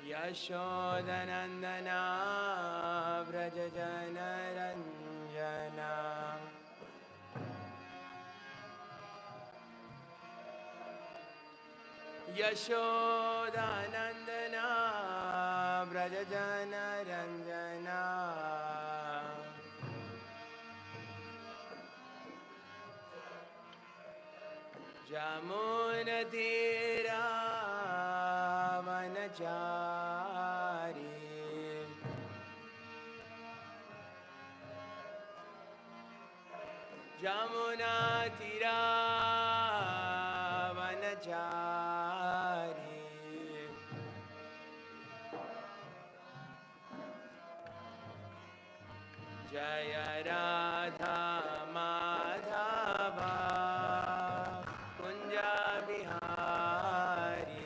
Yashodanandana Vrajajanaranjana Yashodanandana Vrajajanaranjana Jamunatira Vanachari Jamunatira Vanachari Jaya Radha Madhava Kunja Bihari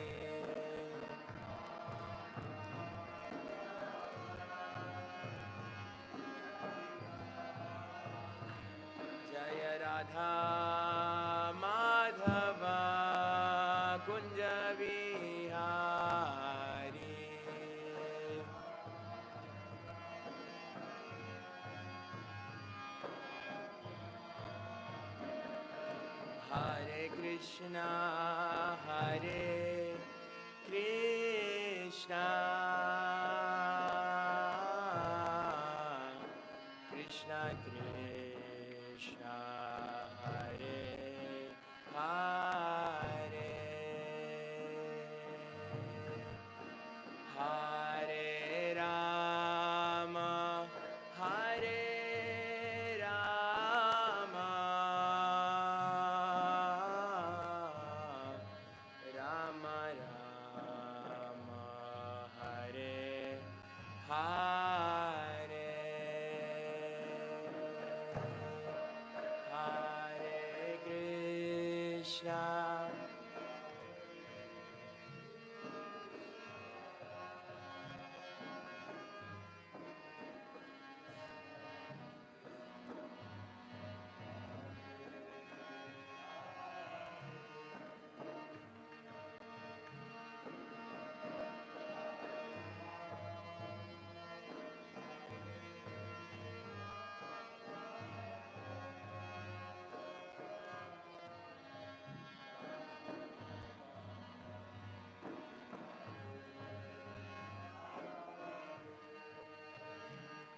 Jaya Radha Madhava Kunja Bihari Hare Krishna, Hare Krishna, Krishna Krishna, Hare Hare, Hare Rama, Hare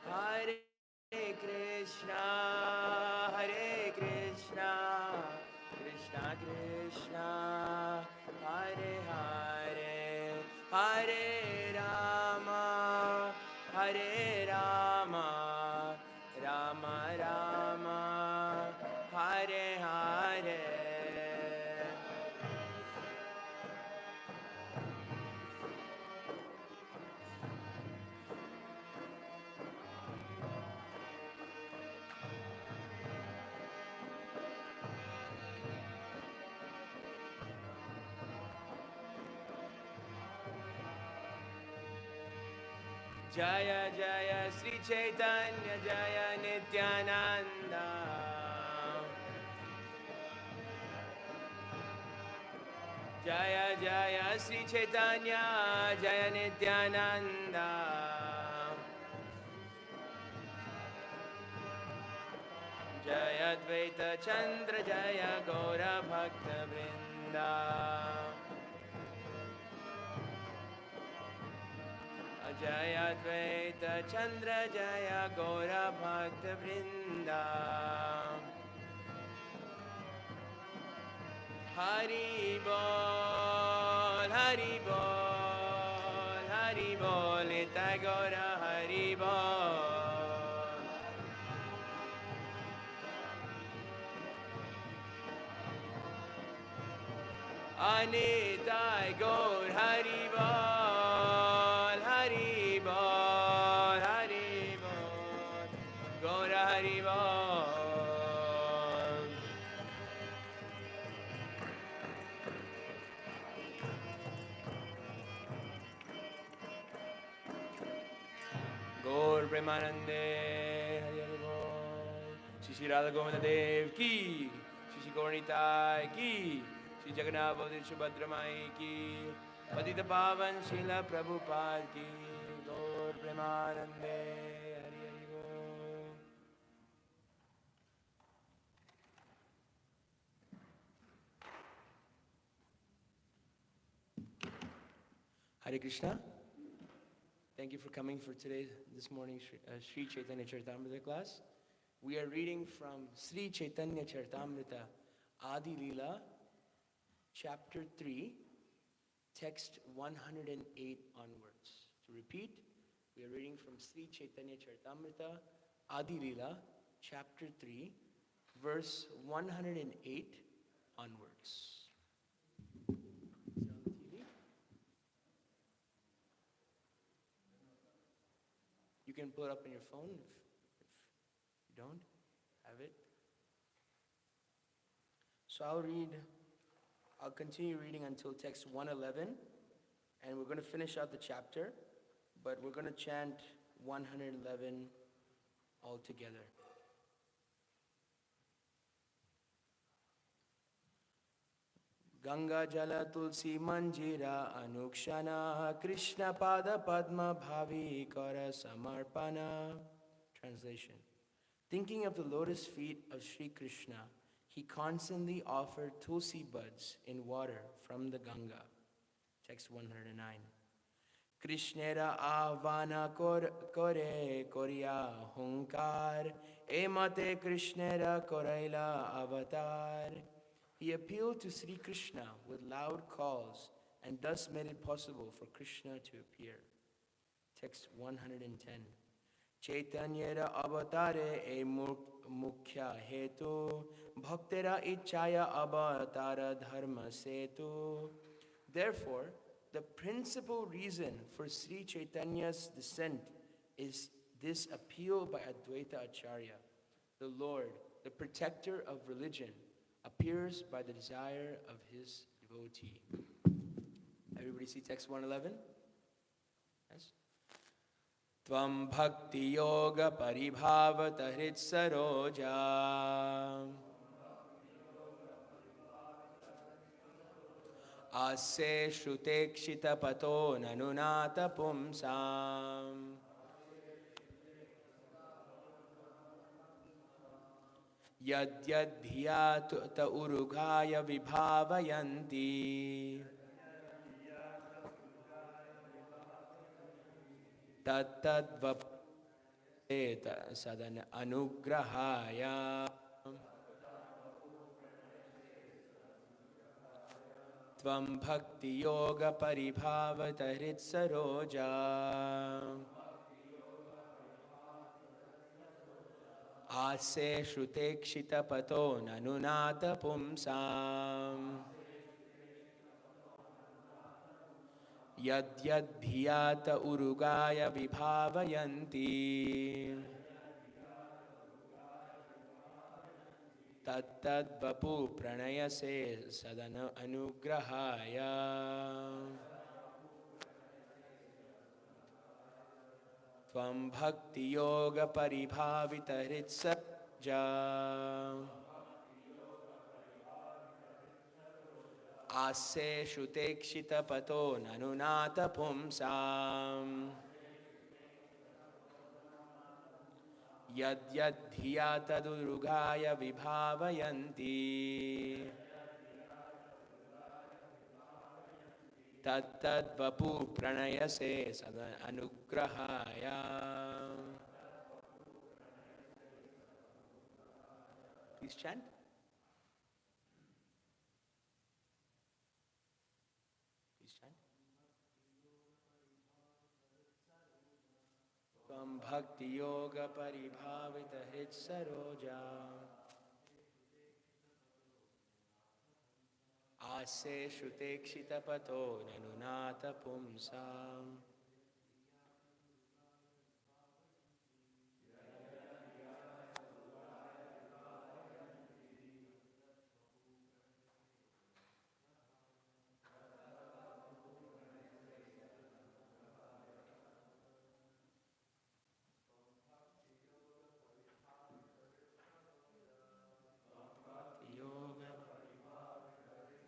Hare Krishna, Hare Krishna, Krishna Krishna, Hare Hare, Hare Rama, Hare Rama, Rama Rama, Hare Hare. Jaya Jaya Sri Caitanya Jaya Nityananda Jaya Jaya Sri Caitanya Jaya Nityananda Jaya Advaita Chandra Jaya Gaura Bhakta Vrinda Jaya Advaita Chandra Jaya Gaura Bhakta Vrinda Hari Bol, Hari Bol, Hari Bol, Nitai Gaura Hari Bol Anitai Gaur Hari Bol, Hari Bol, Hari Bol, Gaura Hari Bol Gaur Premanande Hari Hari Bol Shri Radha Govinda Dev Ki Shri Gaur Nitai Ki Shri Jagannath Baladev Subhadra Mai Ki Patita Pavan Srila Prabhupada ki Gaur Premanande Hari Hari Bol. Hare Krishna. Thank you for coming for this morning's Sri Caitanya-caritāmṛta class. We are reading from Sri Caitanya-caritāmṛta, Ādi-līlā, chapter 3, text 108 onwards. To repeat, we are reading from Sri Caitanya-caritāmṛta, Ādi-līlā, chapter 3, verse 108 onwards. You can pull it up on your phone if you don't have it. So I'll continue reading until text 111, and we're going to finish out the chapter, but we're going to chant 111 all together. Ganga Jala Tulsi Manjira Anukshana Krishna Pada Padma Bhavi Kara Samarpana. Translation. Thinking of the lotus feet of Sri Krishna, he constantly offered tulsi buds in water from the Ganga. Text 109. Krishnera Ahvana Kore Korya Hunkar Emate Krishnera Koraila Avatar. He appealed to Sri Krishna with loud calls and thus made it possible for Krishna to appear. Text 110. Chaitanyera avatare e mukhya hetu bhaktera ichaya avatara dharma setu. Therefore, the principal reason for Sri Chaitanya's descent is this appeal by Advaita Acharya. The Lord, the protector of religion, appears by the desire of his devotee. Everybody see text 111? Yes? Tvam bhakti yoga paribhavata hrit saroja ase shrutekshita pato nanunata pumsam yad yad dhiyat ta urugaya vibhavayanti tat tad vapeta sadana anugrahaya tvam bhakti yoga paribhavata hrit saroja ase shrutekshita pato nanunata pumsam yad yad dhiyata urugaya vibhavayanti tat tad vapu pranayase sadana anugrahaya tvam bhakti yoga paribhavita hrit saroja ase shrutekshita pato nanunata pumsam yad yad dhiyata durugaya vibhavayanti tat tad vapu pranayase sadana anugrahaya. Please chant. Tvam bhakti yoga paribhavita hrit saroja ase shrutekshita pato nanunata pumsam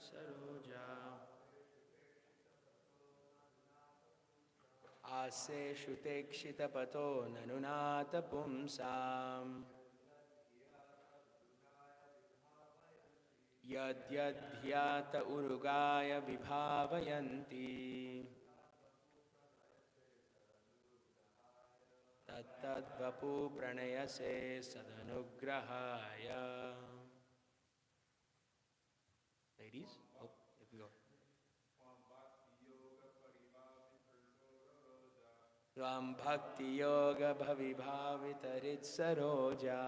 saroja Ase shutekshita pato nanunata pumsam. Yad yad dhyata urugaya vibhavayanti. Tat tad vapu pranayase sadanugrahaya. Ladies, oh, you can go. Ram bhakti yoga bhavibhavitarit saroja.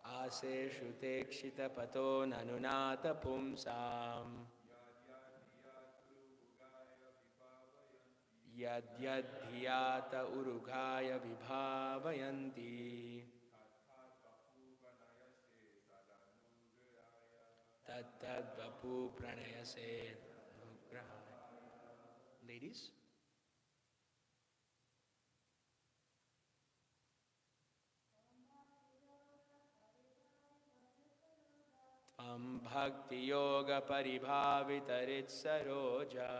Ase shutekshita pato nanunata pumsam. Yad yad dhyata urugaya vibhavayanti. Tat tad vapu pranayase nugrahaya. Ladies? Tvam bhakti yoga paribhavitarit saroja.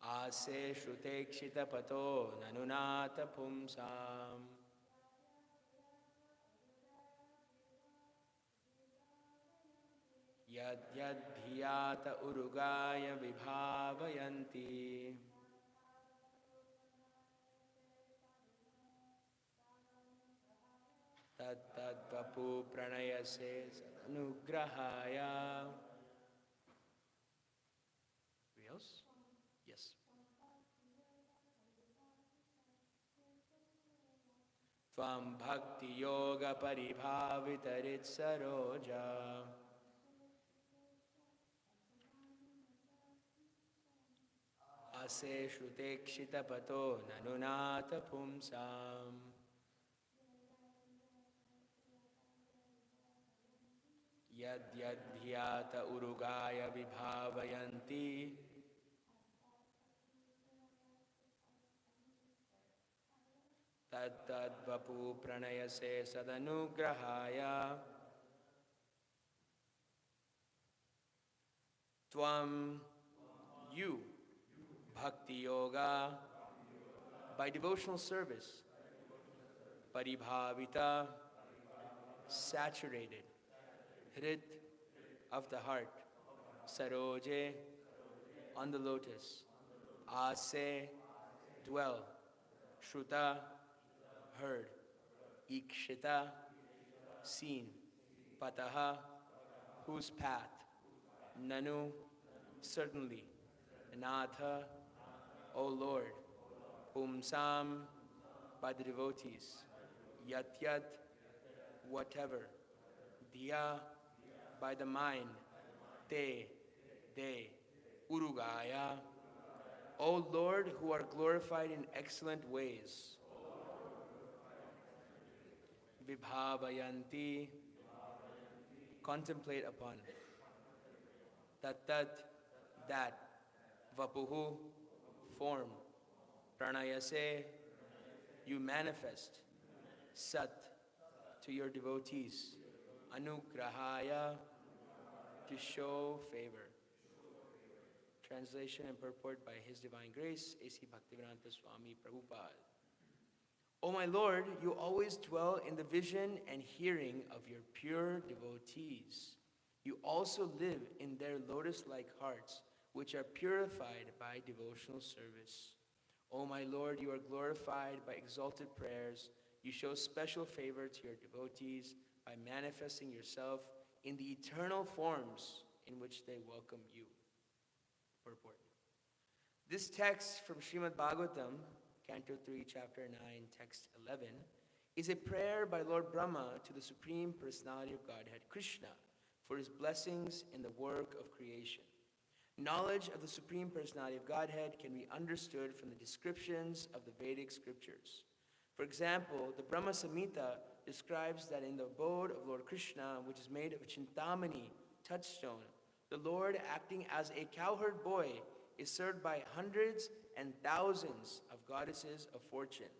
Ase shrutekshita pato nanunata pumsam. Yad yad dhyata urugaya vibhavayanti. Tat tad vapu pranayase sanugrahaya. Anybody else? Yes. Tvam bhakti yoga paribhavitarit saroja. Ase shrutekshita pato nanunata pumsam. Yad yad dhyata urugaya vibhavayanti. Tat tad vapu pranayase sadanugrahaya. Tvam, you, bhakti yoga, by devotional service, paribhavita, saturated, hrit of the heart, saroje, on the lotus, ase, dwell, shruta, heard, ikshita, seen, pataha, whose path, nanu, certainly, natha, O Lord, pumsam, by the devotees, yat yat, whatever, diya, by the mind, te, they, urugaya, O Lord, who are glorified in excellent ways, vibhavayanti, contemplate upon, tat tat, that, vapuhu, form, pranayase, you manifest, sat, to your devotees, anugrahaya, to show favor. Translation and purport by His Divine Grace, A.C. Bhaktivedanta Swami Prabhupada. O my Lord, you always dwell in the vision and hearing of your pure devotees. You also live in their lotus-like hearts, which are purified by devotional service. O my Lord, you are glorified by exalted prayers. You show special favor to your devotees by manifesting yourself in the eternal forms in which they welcome you. Purport. This text from Srimad Bhagavatam, Canto 3, Chapter 9, Text 11, is a prayer by Lord Brahma to the Supreme Personality of Godhead, Krishna, for his blessings in the work of creation. Knowledge of the Supreme Personality of Godhead can be understood from the descriptions of the Vedic scriptures. For example, the Brahma Samhita describes that in the abode of Lord Krishna, which is made of a Chintamani, touchstone, the Lord, acting as a cowherd boy, is served by hundreds and thousands of goddesses of fortune.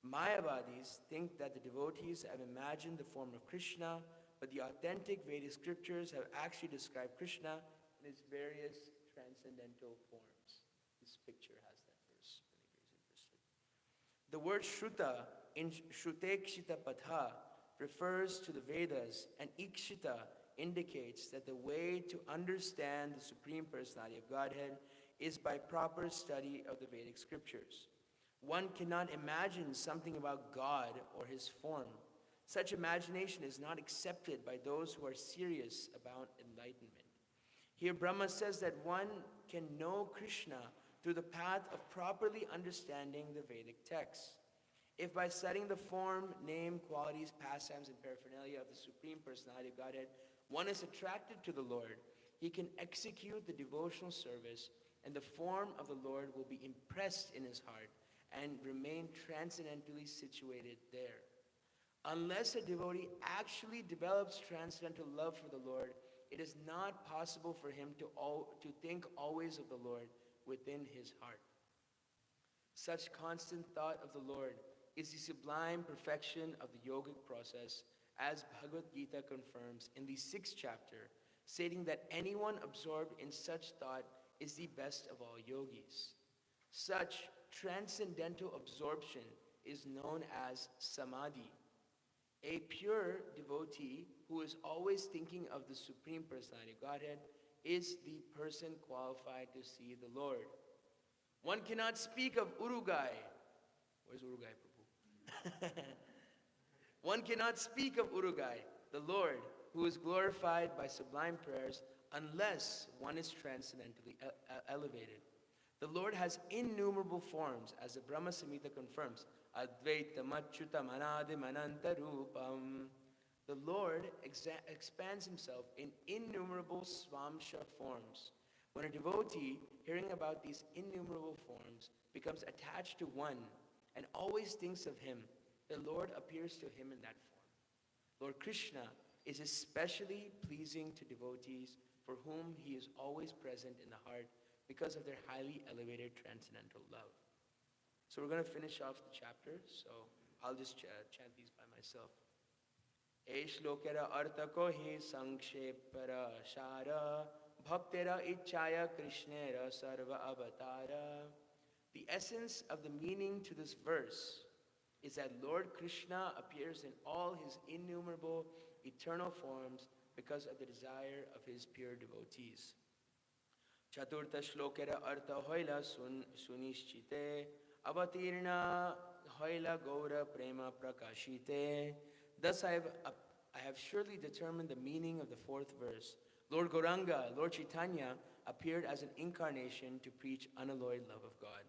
Mayavadis think that the devotees have imagined the form of Krishna but the authentic Vedic scriptures have actually described Krishna in his various transcendental forms. This picture has that verse, if anybody's interested. The word Shruta in Shrutekshita Patha refers to the Vedas, and Ikshita indicates that the way to understand the Supreme Personality of Godhead is by proper study of the Vedic scriptures. One cannot imagine something about God or his form. Such imagination is not accepted by those who are serious about enlightenment. Here Brahma says that one can know Krishna through the path of properly understanding the Vedic texts. If by studying the form, name, qualities, pastimes, and paraphernalia of the Supreme Personality of Godhead, one is attracted to the Lord, he can execute the devotional service, and the form of the Lord will be impressed in his heart and remain transcendently situated there. Unless a devotee actually develops transcendental love for the Lord, it is not possible for him to think always of the Lord within his heart. Such constant thought of the Lord is the sublime perfection of the yogic process, as Bhagavad Gita confirms in the 6th chapter, stating that anyone absorbed in such thought is the best of all yogis. Such transcendental absorption is known as samadhi. A pure devotee who is always thinking of the Supreme Personality of Godhead is the person qualified to see the Lord. One cannot speak of Urugai. Where's Urugai, Prabhu? One cannot speak of Urugai, the Lord, who is glorified by sublime prayers, unless one is transcendentally elevated. The Lord has innumerable forms, as the Brahma Samhita confirms. Advaitam achyutam anadim anantarupam. The Lord expands himself in innumerable swamsha forms. When a devotee, hearing about these innumerable forms, becomes attached to one and always thinks of him, the Lord appears to him in that form. Lord Krishna is especially pleasing to devotees for whom he is always present in the heart because of their highly elevated transcendental love. So we're going to finish off the chapter, so I'll just chant these by myself. Eshlokera artha kohi sankshepara shara bhaktera ichaya krishnera sarva avatara. The essence of the meaning to this verse is that Lord Krishna appears in all his innumerable eternal forms because of the desire of his pure devotees. Chaturtha shlokera artha hoila sunishchite avatirna hoila gaura prema prakashite. Thus I have surely determined the meaning of the 4th verse. Lord Gauranga, Lord Chaitanya, appeared as an incarnation to preach unalloyed love of God.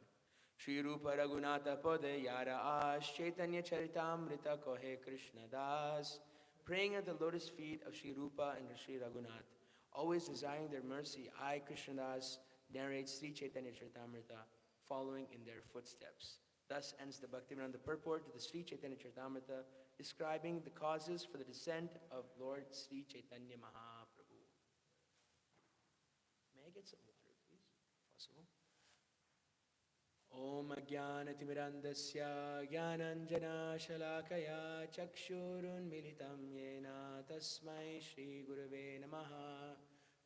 Shri Rupa Raghunatha Pade Yara Ash Caitanya-caritāmṛta Kohe Krishna Das. Praying at the lotus feet of Shri Rupa and Shri Raghunath, always desiring their mercy, I, Krishnadas, narrate Sri Caitanya-caritāmṛta, following in their footsteps. Thus ends the Bhaktivedanta purport to the Sri Caitanya-caritāmṛta, describing the causes for the descent of Lord Sri Chaitanya Mahaprabhu. May I get some water, please, if possible? Om Ajnana-timirandasya Jnananjana Shalakaya Chakshurun Militam Yena Tasmai Shri Gurave Namaha.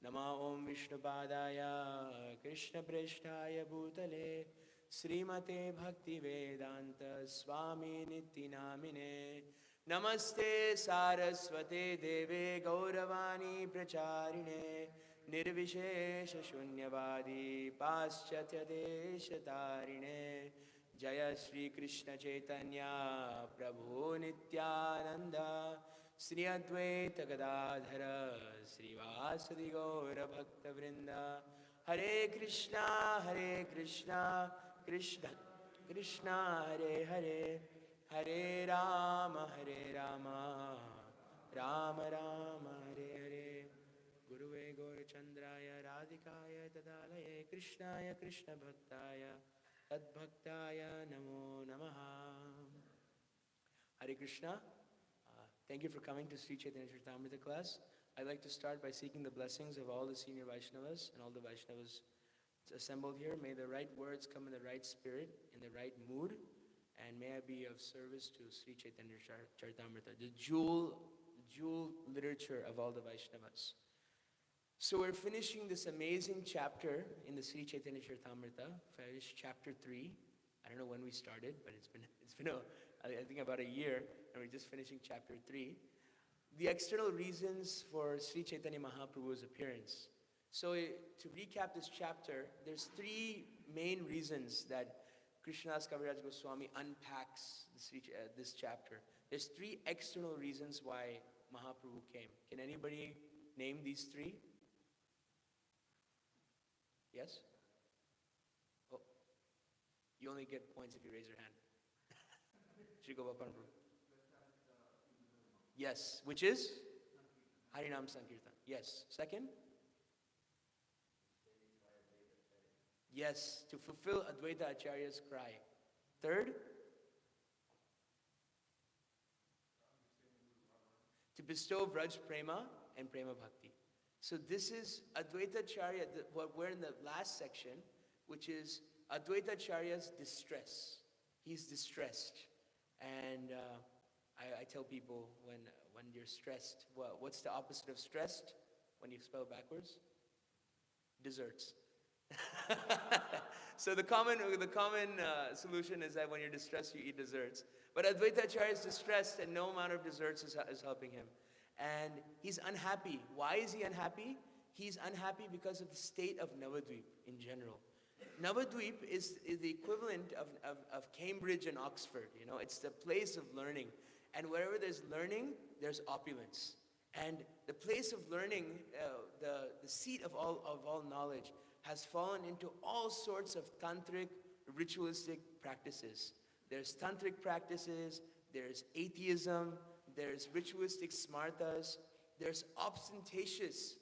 Nama Om Vishnupadaya Krishna Preshtaya Bhutale Srimate Bhaktivedanta Swami Nityanamine. Namaste Saraswate Deve Gauravani Pracharine Nirvishesha Shunyavadi Paschatya Deshatarine. Jaya Shri Krishna Chaitanya Prabhu Nityananda Sri Advaita Gadadhara Sri Vasadi Gaura Bhakta Vrinda. Hare Krishna Krishna Krishna Hare Hare, Hare Rama Rama Rama Hare Hare. Guruve Gaurachandraya Radhikaya Tadalaye Krishnaya Krishna Bhaktaya Tadbhaktaya Namo Namaha. Hare Krishna. Thank you for coming to Sri Caitanya-caritāmṛta class. I'd like to start by seeking the blessings of all the senior Vaishnavas and all the Vaishnavas assembled here. May the right words come in the right spirit, in the right mood, and may I be of service to Sri Caitanya-caritāmṛta, the jewel jewel literature of all the Vaishnavas. So we're finishing this amazing chapter in the Sri Caitanya-caritāmṛta, finished chapter 3. I don't know when we started, but it's been I think about a year, and we're just finishing chapter 3. The external reasons for Sri Chaitanya Mahaprabhu's appearance. So to recap this chapter, there's 3 main reasons that Krishnadas Kaviraj Goswami unpacks this chapter. There's 3 external reasons why Mahaprabhu came. Can anybody name these 3? Yes? Oh, you only get points if you raise your hand. Shri Gopapan Prabhu. Yes, which is? Harinam Sankirtan. Yes. Second? Yes, to fulfill Advaita Acharya's cry. Third? To bestow Vraj Prema and Prema Bhakti. So this is Advaita Acharya, what we're in the last section, which is Advaita Acharya's distress. He's distressed. And I tell people when you're stressed, what's the opposite of stressed when you spell backwards? Desserts. So the common solution is that when you're distressed, you eat desserts. But Advaita Acharya is distressed and no amount of desserts is helping him. And he's unhappy. Why is he unhappy? He's unhappy because of the state of Navadvip in general. Navadvip is the equivalent of Cambridge and Oxford. You know, it's the place of learning. And wherever there's learning, there's opulence. And the place of learning, the seat of all knowledge, has fallen into all sorts of tantric, ritualistic practices. There's tantric practices, there's atheism, there's ritualistic smartas, there's ostentatious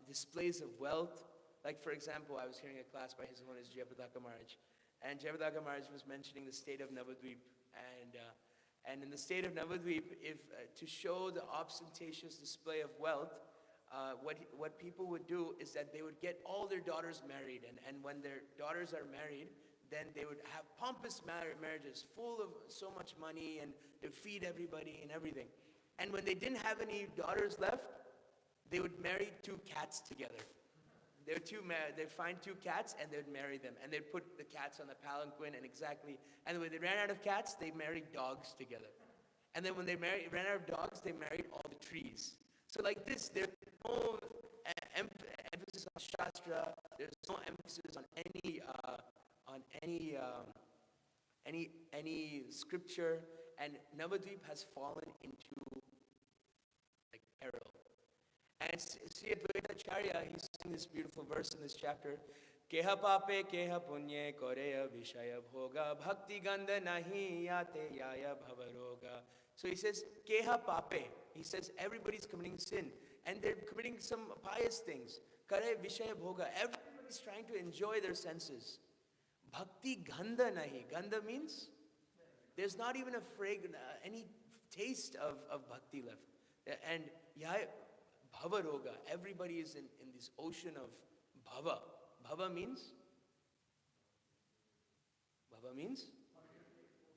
displays of wealth. Like for example, I was hearing a class by His Holiness Jayapataka Maharaj, and Jayapataka Maharaj was mentioning the state of Navadvip, and in the state of Navadvip, if to show the ostentatious display of wealth, what people would do is that they would get all their daughters married, and when their daughters are married, then they would have pompous marriages full of so much money, and they would feed everybody and everything. And when they didn't have any daughters left, they would marry 2 cats together. They'd find 2 cats and they'd marry them, and they'd put the cats on the palanquin and when they ran out of cats, they married dogs together. And then when they ran out of dogs, they married all the trees. So like this, there's no emphasis on Shastra, there's no emphasis on any scripture, and Navadvip has fallen into like peril. And Sri Advaita Acharya, he's saying this beautiful verse in this chapter, Keha pape keha punye koreya vishaya bhoga bhakti gandha nahi yate yaya bhavaroga. So he says, Keha pape. He says everybody's committing sin, and they're committing some pious things. Kare vishaya bhoga. Everybody's trying to enjoy their senses. Bhakti gandha nahi. Gandha means there's not even a fragrance, any taste of bhakti left. And yaya bhavaroga. Everybody is in this ocean of bhava. Bhava means? Bhava means?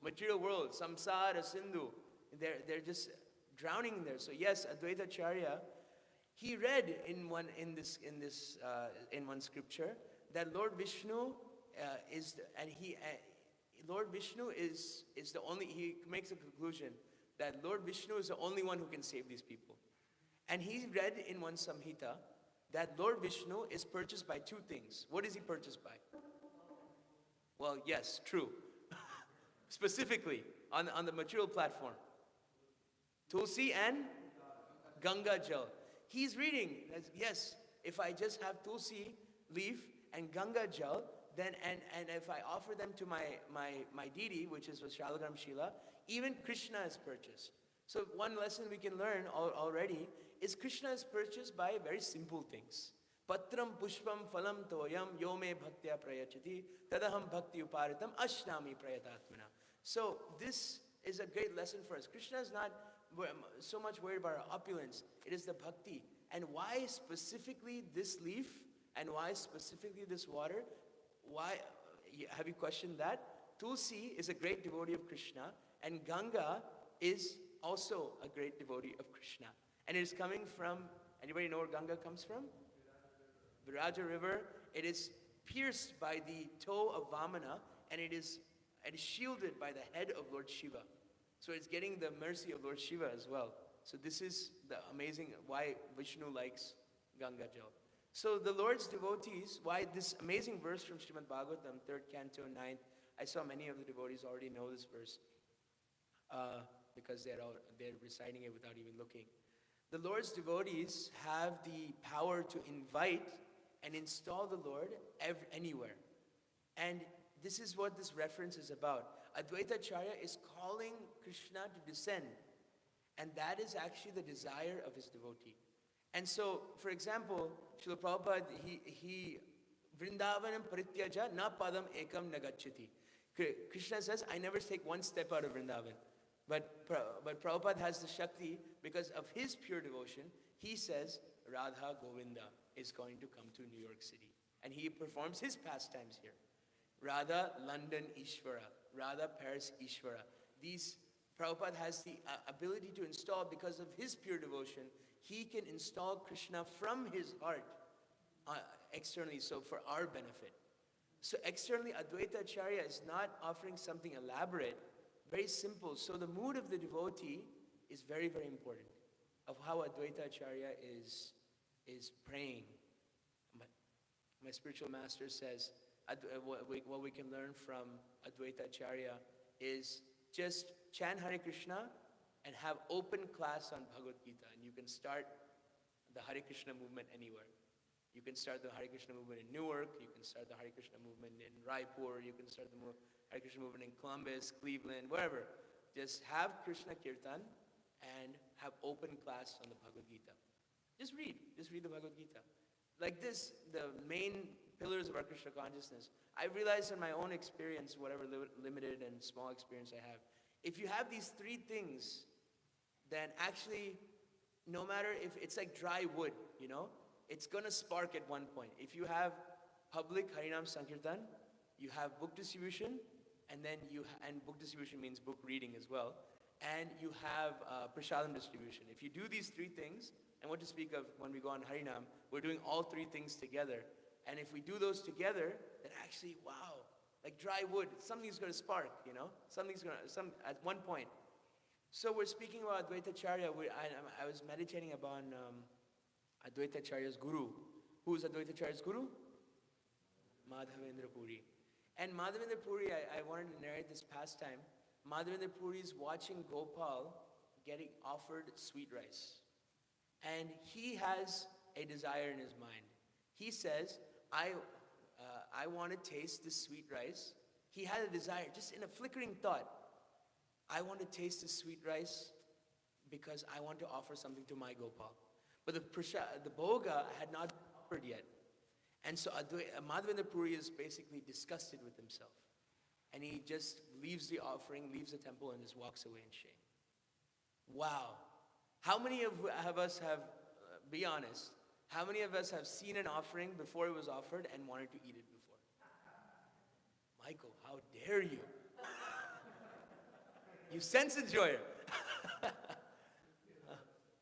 Material world, samsara, sindhu. They're just drowning there. So yes, Advaita Acharya, he read in one scripture that Lord Vishnu Lord Vishnu is the only. He makes a conclusion that Lord Vishnu is the only one who can save these people. And he read in one Samhita that Lord Vishnu is purchased by 2 things. What is he purchased by? Well, yes, true. Specifically, on the material platform. Tulsi and Ganga Jal. He's reading, yes, if I just have Tulsi leaf and Ganga Jal, then and if I offer them to my deity, which is Shalagram Shila, even Krishna is purchased. So one lesson we can learn already is Krishna is purchased by very simple things. Patram pushpam phalam toyam yome bhaktya prayachati tadaham bhakti uparitam ashnami prayatatmana. So this is a great lesson for us. Krishna is not so much worried about our opulence. It is the bhakti. And why specifically this leaf? And why specifically this water? Why? Have you questioned that? Tulsi is a great devotee of Krishna, and Ganga is also a great devotee of Krishna. And it is coming from, anybody know where Ganga comes from? Viraja River. It is pierced by the toe of Vamana, and it is shielded by the head of Lord Shiva. So it's getting the mercy of Lord Shiva as well. So this is the amazing, why Vishnu likes Ganga Jal. So the Lord's devotees, why this amazing verse from Srimad Bhagavatam, 3rd canto, 9th, I saw many of the devotees already know this verse because they're reciting it without even looking. The Lord's devotees have the power to invite and install the Lord anywhere. And this is what this reference is about. Advaitacharya is calling Krishna to descend. And that is actually the desire of his devotee. And so, for example, Srila Prabhupada, he Vrindavanam parityaja na padam ekam nagacchati. Krishna says, I never take one step out of Vrindavan. But Prabhupada has the Shakti, because of his pure devotion, he says, Radha Govinda is going to come to New York City. And he performs his pastimes here. Radha, London, Ishvara. Radha, Paris, Ishvara. These, Prabhupada has the ability to install, because of his pure devotion, he can install Krishna from his heart externally, so for our benefit. So externally, Advaita Acharya is not offering something elaborate, very simple. So the mood of the devotee is very, very important, of how Advaita Acharya is praying. My spiritual master says, what we can learn from Advaita Acharya is just chant Hare Krishna and have open class on Bhagavad Gita. And you can start the Hare Krishna movement anywhere. You can start the Hare Krishna movement in Newark. You can start the Hare Krishna movement in Raipur. You can start the Hare Krishna movement in Columbus, Cleveland, wherever. Just have Krishna Kirtan and have open class on the Bhagavad Gita. Just read the Bhagavad Gita. Like this, the main pillars of our Krishna consciousness. I realized in my own experience, whatever limited and small experience I have, if you have these three things, then actually, no matter if it's like dry wood, it's going to spark at one point. If you have public Harinam Sankirtan, you have book distribution, and book distribution means book reading as well, and you have prasadam distribution. If you do these three things, and what to speak of when we go on Harinam, we're doing all three things together. And if we do those together, then actually, wow, like dry wood, something's going to spark, at one point. So we're speaking about Advaita Acharya. I was meditating upon Advaita Acharya's guru. Who is Advaita Acharya's guru? Madhavendra Puri. And Madhavendra Puri, I wanted to narrate this pastime. Madhavendra Puri is watching Gopal getting offered sweet rice. And he has a desire in his mind. He says, I want to taste this sweet rice. He had a desire, just in a flickering thought. I want to taste this sweet rice because I want to offer something to my Gopal. But the bhoga had not offered yet. And so Madhavendra Puri is basically disgusted with himself. And he just leaves the offering, leaves the temple, and just walks away in shame. Wow. How many of us have, be honest, how many of us have seen an offering before it was offered and wanted to eat it before? Michael, how dare you? You sense enjoyer.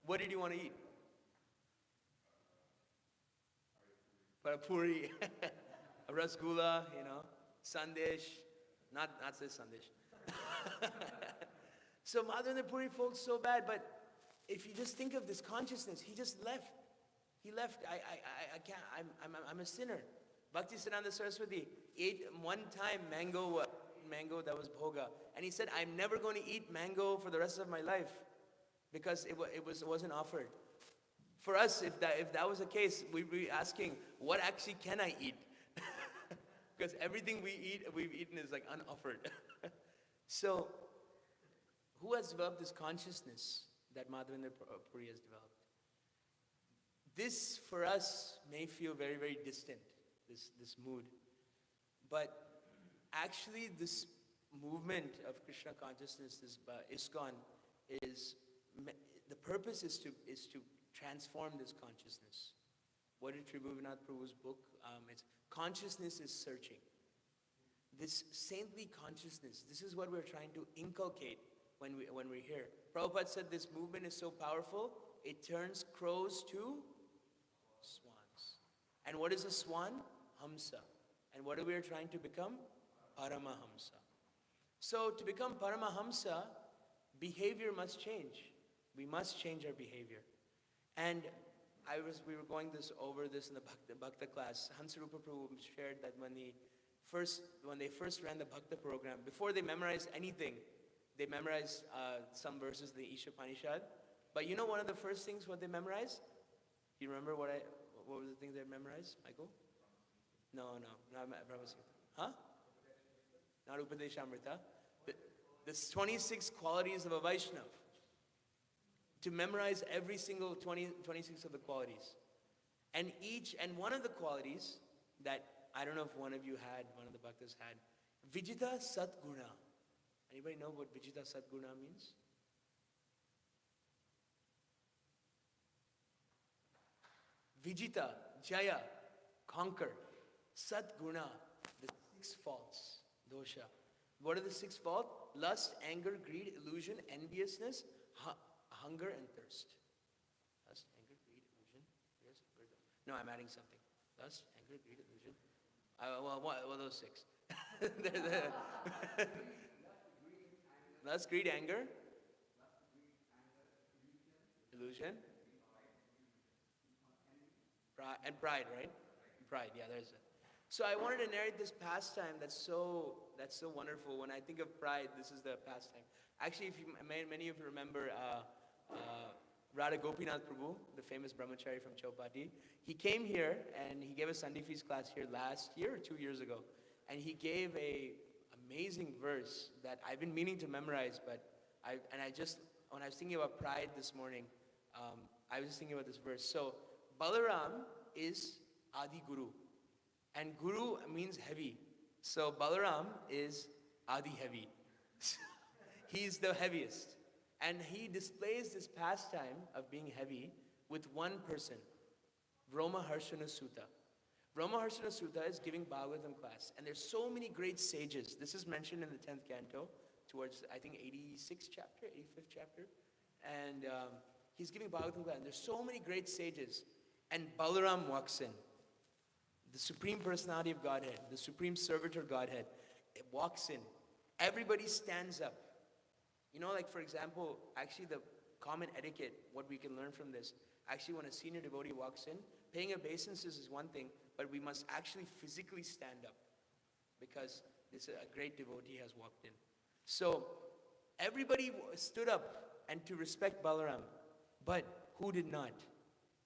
What did you want to eat? Puri, a rasgulla, sandesh, not this sandesh. So Madhavendra Puri felt so bad, but if you just think of this consciousness, he just left. He left. I can't. I'm a sinner. Bhaktisiddhanta Saraswati ate one time mango that was bhoga, and he said, I'm never going to eat mango for the rest of my life because it wasn't offered. For us, if that was the case, we'd be asking, what actually can I eat? Because everything we've eaten is like unoffered. So, who has developed this consciousness that Madhavendra Puri has developed? This, for us, may feel very, very distant, this mood. But actually, this movement of Krishna consciousness, this ISKCON, the purpose is to transform this consciousness. What did Tribhuvanath Prabhu's book? It's Consciousness is Searching. This saintly consciousness, this is what we're trying to inculcate when we're here. Prabhupada said this movement is so powerful, it turns crows to swans. And what is a swan? Hamsa. And what are we trying to become? Paramahamsa. So to become Paramahamsa, behavior must change. We must change our behavior. And we were going over this in the Bhakta class. Hansarupa Prabhu shared that when they first ran the Bhakta program, before they memorized anything, they memorized some verses of the Isha-panishad. But you know one of the first things what they memorized? You remember what were the things they memorized, Michael? No, not Brahmasita. Huh? Not Upadeshamrita. The 26 qualities of a Vaishnav. To memorize every single 26 of the qualities. And one of the qualities that, I don't know if one of you had, one of the bhaktas had, Vijita Satguna. Anybody know what Vijita Satguna means? Vijita, Jaya, conquer. Satguna, the 6 faults, dosha. What are the 6 faults? Lust, anger, greed, illusion, enviousness, hunger and thirst. Lust, anger, greed, illusion. No, I'm adding something. Lust, anger, greed, illusion. Well, those 6. Lust, greed, anger, illusion, and pride, right? Pride, yeah, there's it. So I wanted to narrate this pastime that's so wonderful. When I think of pride, this is the pastime. Actually, many of you remember Radha Gopinath Prabhu, the famous brahmachari from Chowpatty. He came here and he gave a Sunday feast class here last year or 2 years ago. And he gave a amazing verse that I've been meaning to memorize, but when I was thinking about pride this morning, I was just thinking about this verse. So Balaram is Adi Guru. And Guru means heavy. So Balaram is Adi Heavy. He's the heaviest. And he displays this pastime of being heavy with one person, Brahma Harshana Sutta. Brahma Harshana Sutta is giving Bhagavatam class. And there's so many great sages. This is mentioned in the 10th canto, towards, I think, 86th chapter, 85th chapter. And he's giving Bhagavatam class. And there's so many great sages. And Balaram walks in. The Supreme Personality of Godhead, the Supreme Servitor Godhead, it walks in. Everybody stands up. You know, like for example, actually the common etiquette, what we can learn from this, actually when a senior devotee walks in, paying obeisances is one thing, but we must actually physically stand up because a great devotee has walked in. So everybody stood up and to respect Balaram, but who did not?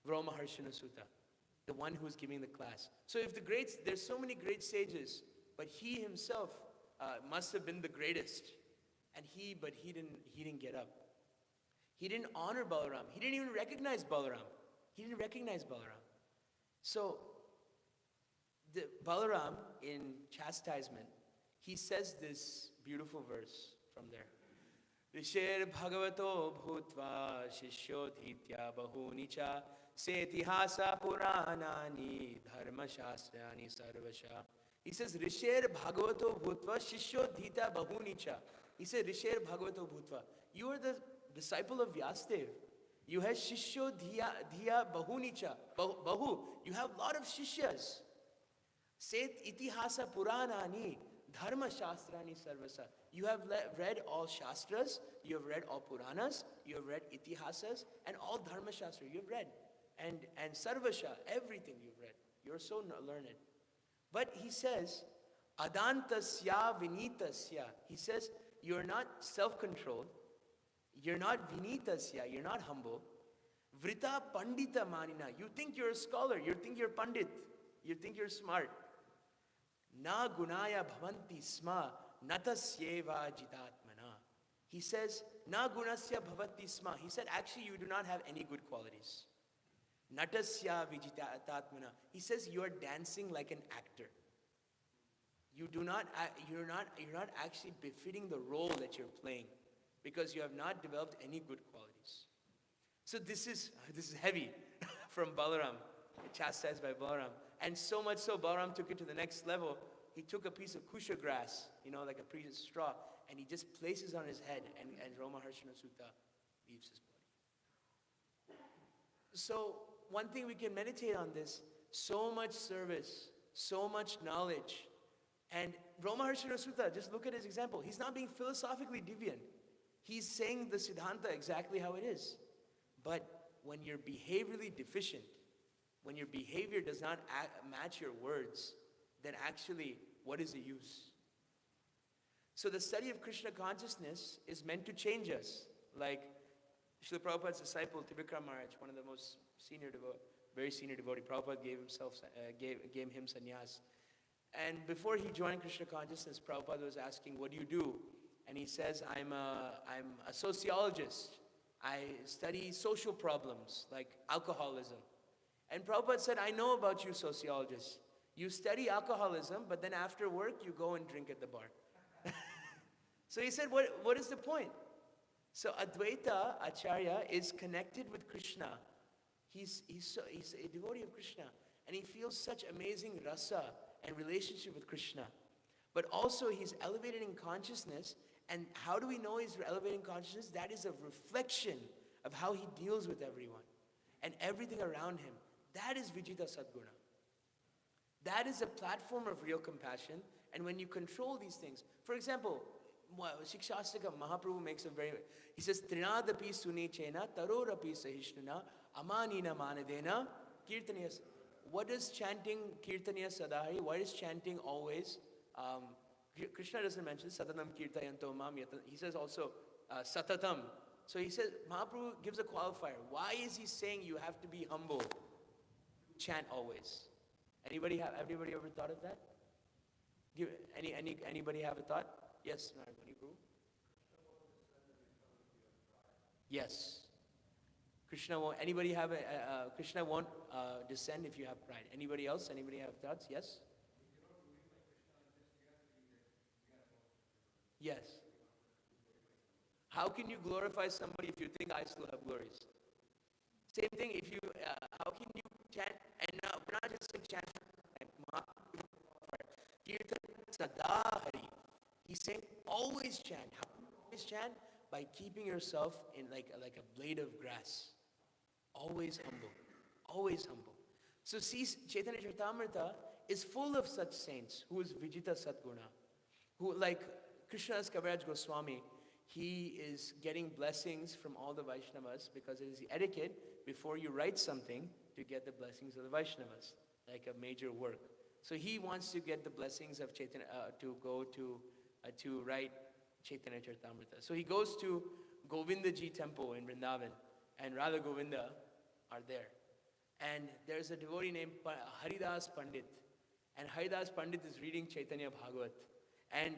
Brahma Harshana Sutta, the one who was giving the class. So if there's so many great sages, but he himself must have been the greatest. And he didn't get up. He didn't honor Balaram. He didn't even recognize Balaram. So the Balaram in chastisement, he says this beautiful verse from there. Risher bhagavato bhutva shishyo dhitya bahunicha setihasa puranani dharma shastrani sarvasha. He says, Risher bhagavato bhutva shishyo dhita bahunicha. He said, Risher bhagavato bhutva. You are the disciple of Vyasadev. You have shishyo dhiya bahunicha. Bahu. You have a lot of shishyas. Set itihasa puranani dharma shastrani sarvasa. You have read all shastras, you have read all Puranas, you have read itihasas, and all dharma shastra you have read. And sarvasha, everything you've read. You're so learned. But he says, adantasya vinitasya. He says, you're not self-controlled, you're not vinitasya, you're not humble. Vrita pandita manina. You think you're a scholar, you think you're pandit, you think you're smart. Na gunaya bhavanti sma natasyeva jitatmana. He says, na gunasya bhavanti sma. He said, actually you do not have any good qualities. Natasya vijitatmana. He says, you are dancing like an actor. You're not actually befitting the role that you're playing because you have not developed any good qualities. So this is heavy from Balaram, chastised by Balaram. And so much so, Balaram took it to the next level. He took a piece of kusha grass, like a piece of straw, and he just places on his head, and Roma Harshana Sutta leaves his body. So one thing we can meditate on this, so much service, so much knowledge. And Brahma Harshana Sutta, just look at his example. He's not being philosophically deviant. He's saying the Siddhanta exactly how it is. But when you're behaviorally deficient, when your behavior does not match your words, then actually, what is the use? So the study of Krishna consciousness is meant to change us. Like Srila Prabhupada's disciple, Tribikram Maharaj, one of the most very senior devotee, Prabhupada gave him sannyas. And before he joined Krishna consciousness, Prabhupada was asking, what do you do? And he says, I'm a sociologist. I study social problems like alcoholism. And Prabhupada said, I know about you sociologists. You study alcoholism, but then after work, you go and drink at the bar. So he said, what is the point? So Advaita Acharya is connected with Krishna. He's a devotee of Krishna. And he feels such amazing rasa and relationship with Krishna. But also he's elevated in consciousness. And how do we know he's elevating consciousness? That is a reflection of how he deals with everyone and everything around him. That is Vijita Sadguna. That is a platform of real compassion. And when you control these things, for example, Shikshastika Mahaprabhu makes a he says, Trinadapi Sunichena, Tarorapi Sahishnuna, Amanina Manadena, Kirtaniyas. What does chanting Kirtaniya Sadari? Why is chanting always? Krishna doesn't mention Satatam Kirtayanto Mam Yatan. He says also Satatam. So he says, Mahaprabhu gives a qualifier. Why is he saying you have to be humble? Chant always. Everybody ever thought of that? Anybody have a thought? Yes, Prabhu. Yes. Krishna won't. Anybody have Krishna won't descend if you have pride. Anybody else? Anybody have thoughts? Yes. Yes. How can you glorify somebody if you think I still have glories? Same thing. If you, how can you chant? And we're not just saying chant. Kirtan Sada Hari. He's saying always chant. How do you always chant? By keeping yourself in like a blade of grass. Always humble. Always humble. So see, Caitanya-caritāmṛta is full of such saints who is Vijita Satguna. Who like Krishnadas Kaviraj Goswami, he is getting blessings from all the Vaishnavas because it is the etiquette before you write something to get the blessings of the Vaishnavas, like a major work. So he wants to get the blessings of Chaitanya, to write Caitanya-caritāmṛta. So he goes to Govindaji temple in Vrindavan, and Radha Govinda are there. And there's a devotee named Haridas Pandit. And Haridas Pandit is reading Chaitanya Bhagavat. And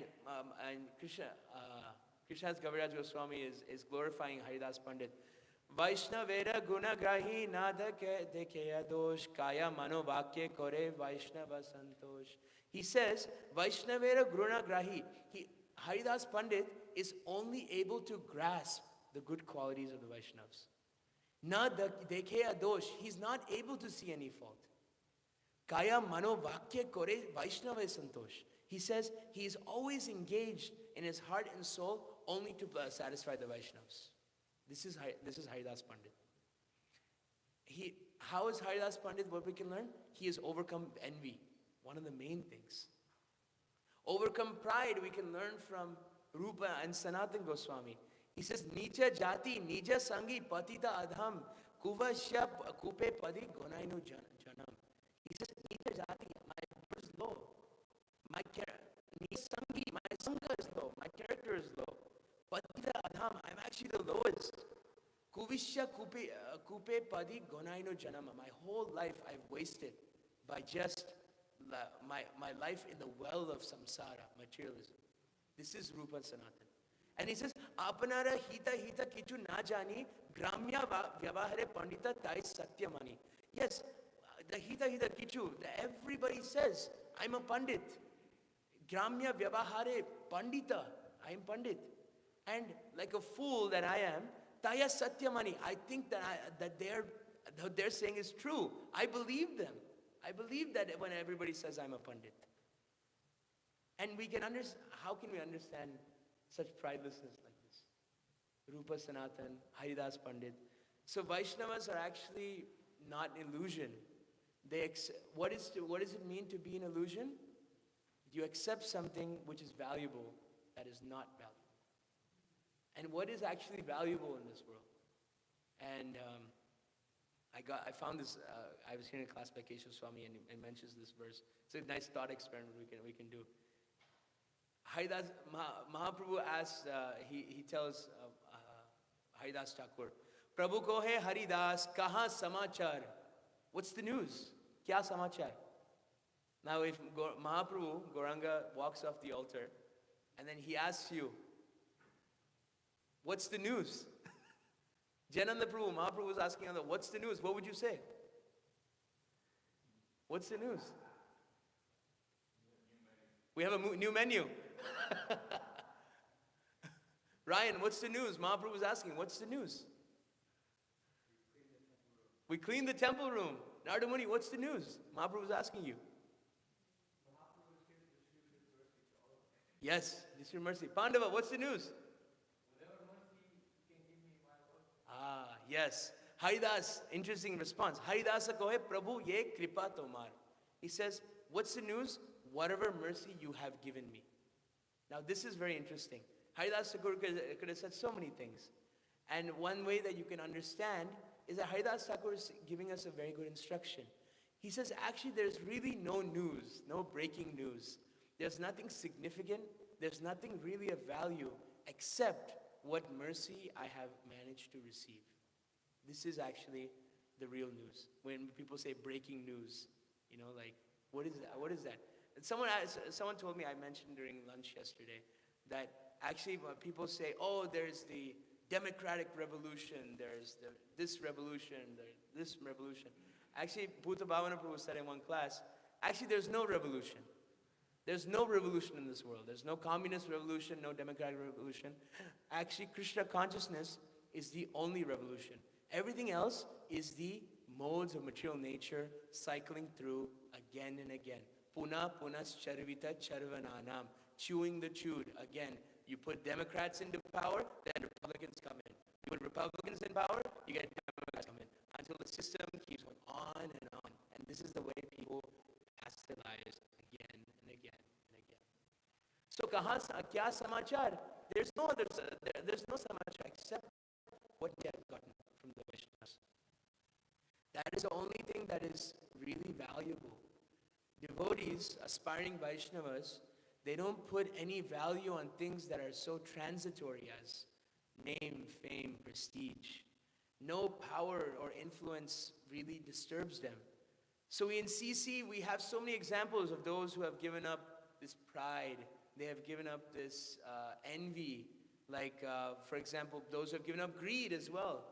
Krishnadas Kaviraj Goswami is glorifying Haridas Pandit. Vaishnavera gunagrahi nada dekheya dosh kaya mano vakya kore Vaishnava santosh. He says, Vaishnavera gunagrahi. Haridas Pandit is only able to grasp the good qualities of the Vaishnavas. Na dekheya dosh. He's not able to see any fault. Kaya mano vakya kore Vaishnava santosh. He says he is always engaged in his heart and soul only to satisfy the Vaishnavas. This is Haridas Pandit. How is Haridas Pandit? What we can learn? He has overcome envy. One of the main things. Overcome pride we can learn from Rupa and Sanatan Goswami. He says, Nija jati, nija sangi, patita adham, kuvashya kupe padi gonainu janam. He says, nija jati, my character is low. My sangha is low. My character is low. Patita adham, I'm actually the lowest. Kuvishya kupe padi gonainu janama. My whole life I've wasted by just my life in the well of samsara, materialism. This is Rupa and Sanatan. And he says, Apanara hita kichu na jani, gramya vyavahare pandita tai satyamani. Yes, the hita kichu, everybody says, I'm a pandit. Gramya vyavahare pandita, I'm pandit. And like a fool that I am, taya satyamani, I think that they're saying is true. I believe them. I believe that when everybody says I'm a pandit. And we can understand, how can we understand such pridelessness like this? Rupa Sanatan, Haridas Pandit. So Vaishnavas are actually not illusion. What does it mean to be an illusion? You accept something which is valuable that is not valuable. And what is actually valuable in this world? And I found this. I was hearing a class by Keshav Swami, and he mentions this verse. It's a nice thought experiment we can do. Haridas Mahaprabhu asks. He tells Haridas Thakur, "Prabhu ko hai Haridas, kaha samachar?" What's the news? Kya samachar? Now, if Mahaprabhu Gauranga walks off the altar, and then he asks you, "What's the news?" Jananda Prabhu, Mahaprabhu was asking, "What's the news?" What would you say? What's the news? We have a new menu. Ryan, what's the news? Mahaprabhu was asking, "What's the news?" We cleaned the temple room. Nardamuni, what's the news? Mahaprabhu was asking you. Yes, distribute mercy. Pandava, what's the news? Yes. Haridas, interesting response. Haridasa kohe Prabhu ye kripa tomar. He says, what's the news? Whatever mercy you have given me. Now this is very interesting. Haridas Thakur could have said so many things. And one way that you can understand is that Haridas Thakur is giving us a very good instruction. He says, actually there's really no news, no breaking news. There's nothing significant, there's nothing really of value except what mercy I have managed to receive. This is actually the real news. When people say breaking news, like, what is that? What is that? And someone told me, I mentioned during lunch yesterday, that actually when people say, oh, there's the democratic revolution, there's this revolution, this revolution. Actually, Bhuta Bhavana Prabhu said in one class, actually there's no revolution. There's no revolution in this world. There's no communist revolution, no democratic revolution. Actually, Krishna consciousness is the only revolution. Everything else is the modes of material nature cycling through again and again. Puna punas charvita charvananam. Chewing the chewed. Again, you put Democrats into power, then Republicans come in. You put Republicans in power, you get Democrats come in. Until the system keeps going on and on. And this is the way people pass their lives again and again and again. So, kya samachar? There's no samachar except what we have gotten from the Vaishnavas. That is the only thing that is really valuable. Devotees, aspiring Vaishnavas, they don't put any value on things that are so transitory as name, fame, prestige. No power or influence really disturbs them. So in CC, we have so many examples of those who have given up this pride. They have given up this envy. Like, for example, those who have given up greed as well.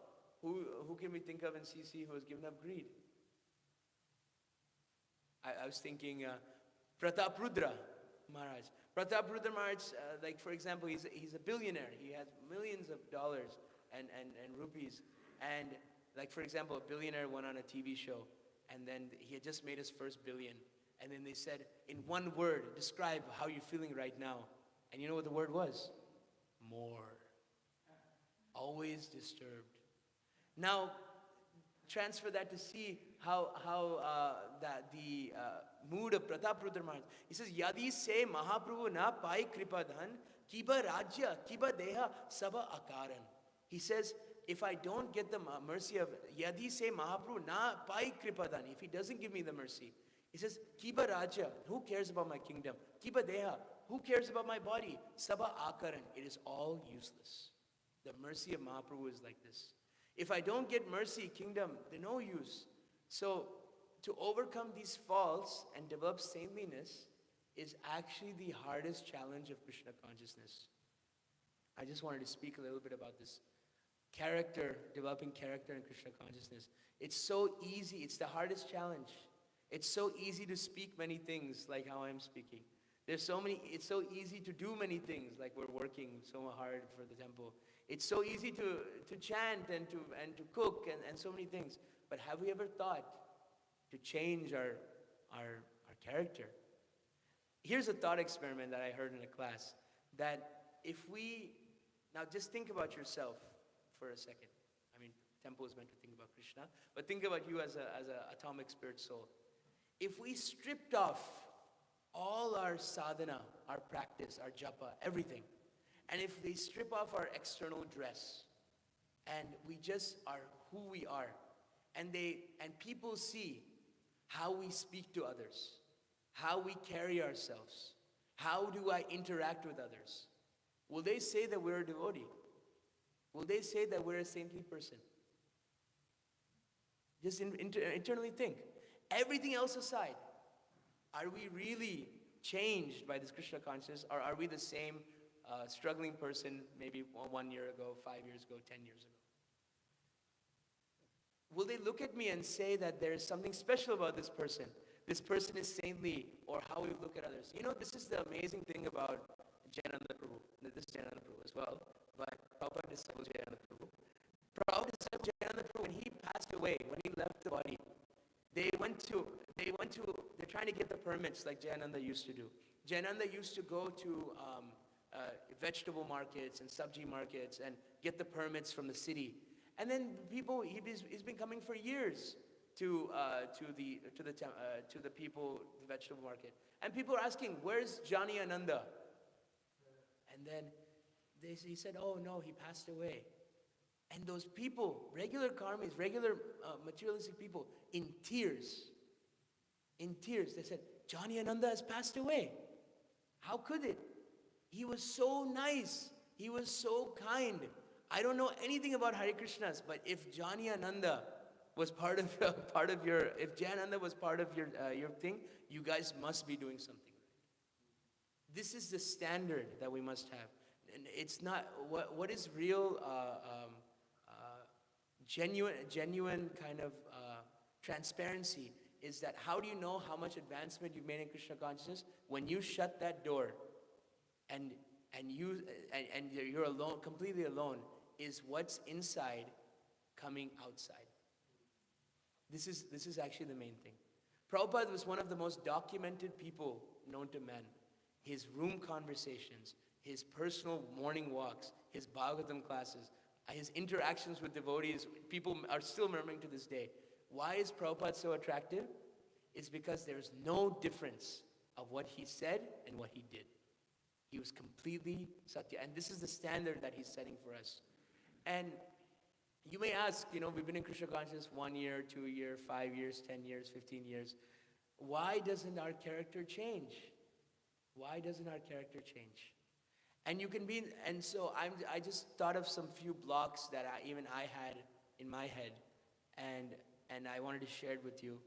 Who can we think of in CC who has given up greed? I was thinking Prataprudra Maharaj. Prataprudra Maharaj, like for example, he's a billionaire. He has millions of dollars and rupees. And like for example, a billionaire went on a TV show, and then he had just made his first billion. And then they said, in one word, describe how you're feeling right now. And you know what the word was? More. Always disturbed. Now, transfer that to see how that the mood of Prataprudra Maharaj. He says, Yadi se Mahaprabhu na pai kripadhan, kiba rajya, kiba deha, saba akaran. He says, if I don't get the mercy of Yadi se Mahaprabhu na pai kripadhan, if he doesn't give me the mercy, he says, kiba rajya, who cares about my kingdom? Kiba deha, who cares about my body? Saba akaran, it is all useless. The mercy of Mahaprabhu is like this. If I don't get mercy, kingdom, they're no use. So, to overcome these faults and develop saintliness is actually the hardest challenge of Krishna consciousness. I just wanted to speak a little bit about this. Developing character in Krishna consciousness. It's so easy, it's the hardest challenge. It's so easy to speak many things like how I'm speaking. It's so easy to do many things like we're working so hard for the temple. It's so easy to chant and to cook and so many things. But have we ever thought to change our character? Here's a thought experiment that I heard in a class, that if we Now just think about yourself for a second. I mean, temple is meant to think about Krishna, but think about you as a atomic spirit soul. If we stripped off all our sadhana, our practice, our japa, everything, and if we strip off our external dress, and we just are who we are, and people see how we speak to others, how we carry ourselves, how do I interact with others, will they say that we're a devotee? Will they say that we're a saintly person? Just internally think. Everything else aside, are we really changed by this Krishna consciousness, or are we the same struggling person maybe 1 year ago, 5 years ago, 10 years ago? Will they look at me and say that there is something special about this person? This person is saintly, or how we look at others. You know, this is the amazing thing about Jayananda Prabhu. This is Jayananda Prabhu as well, but Prabhupada disciples Jayananda Prabhu. Prabhupada disciples Jayananda Prabhu, when he passed away, when he left the body, they're trying to get the permits like Jayananda used to do. Jayananda used to go to vegetable markets and sabji markets and get the permits from the city. And then he's been coming for years to the people, the vegetable market. And people are asking, where's Johnny Ananda? And then he said, oh no, he passed away. And those people, regular karmis, regular materialistic people, in tears, they said, Johnny Ananda has passed away. How could it? He was so nice. He was so kind. I don't know anything about Hare Krishnas, but if Johnny Ananda was part of your thing, you guys must be doing something right. This is the standard that we must have. And it's not, what is real, genuine kind of transparency is that how do you know how much advancement you've made in Krishna consciousness? When you shut that door and you're alone, completely alone, is what's inside coming outside. This is actually the main thing. Prabhupada was one of the most documented people known to man. His room conversations, his personal morning walks, his Bhagavatam classes, his interactions with devotees, people are still murmuring to this day. Why is Prabhupada so attractive? It's because there's no difference of what he said and what he did. He was completely satya. And this is the standard that he's setting for us. And you may ask, we've been in Krishna consciousness 1 year, 2 years, 5 years, 10 years, 15 years. Why doesn't our character change? Why doesn't our character change? And so I just thought of some few blocks that I had in my head. And I wanted to share it with you,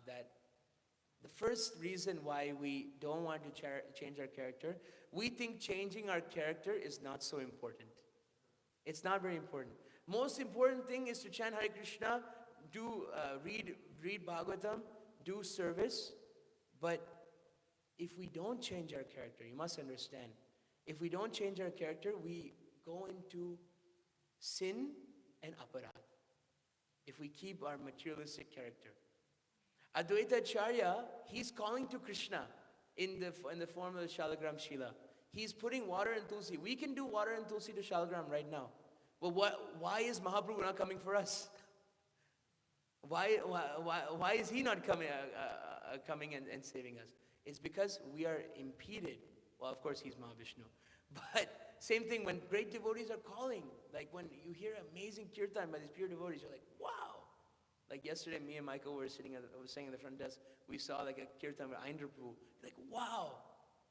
that the first reason why we don't want to change our character, we think changing our character is not so important. It's not very important. Most important thing is to chant Hare Krishna, read Bhagavatam, do service. But if we don't change our character, you must understand, if we don't change our character, we go into sin and aparadha. If we keep our materialistic character. Advaita Acharya, he's calling to Krishna in the form of the Shalagram Shila. He's putting water and tulsi. We can do water and tulsi to Shalagram right now. But why is Mahaprabhu not coming for us? Why is he not coming and saving us? It's because we are impeded. Well, of course, he's Mahavishnu. But same thing when great devotees are calling. Like when you hear amazing kirtan by these pure devotees, you're like, wow. Like yesterday, me and Michael were sitting in the front desk. We saw like a kirtan by Indra Prabhu. Like, wow,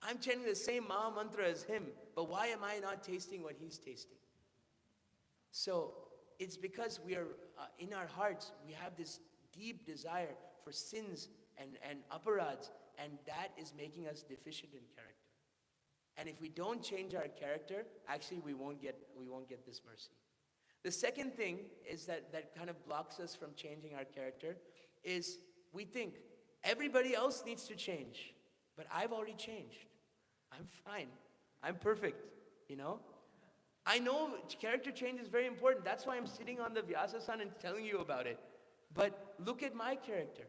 I'm chanting the same Maha Mantra as him, but why am I not tasting what he's tasting? So it's because we are, in our hearts, we have this deep desire for sins and aparads, and that is making us deficient in character. And if we don't change our character, actually we won't get this mercy. The second thing is that kind of blocks us from changing our character is we think everybody else needs to change, but I've already changed. I'm fine. I'm perfect, I know character change is very important. That's why I'm sitting on the Vyasa-san and telling you about it. But look at my character.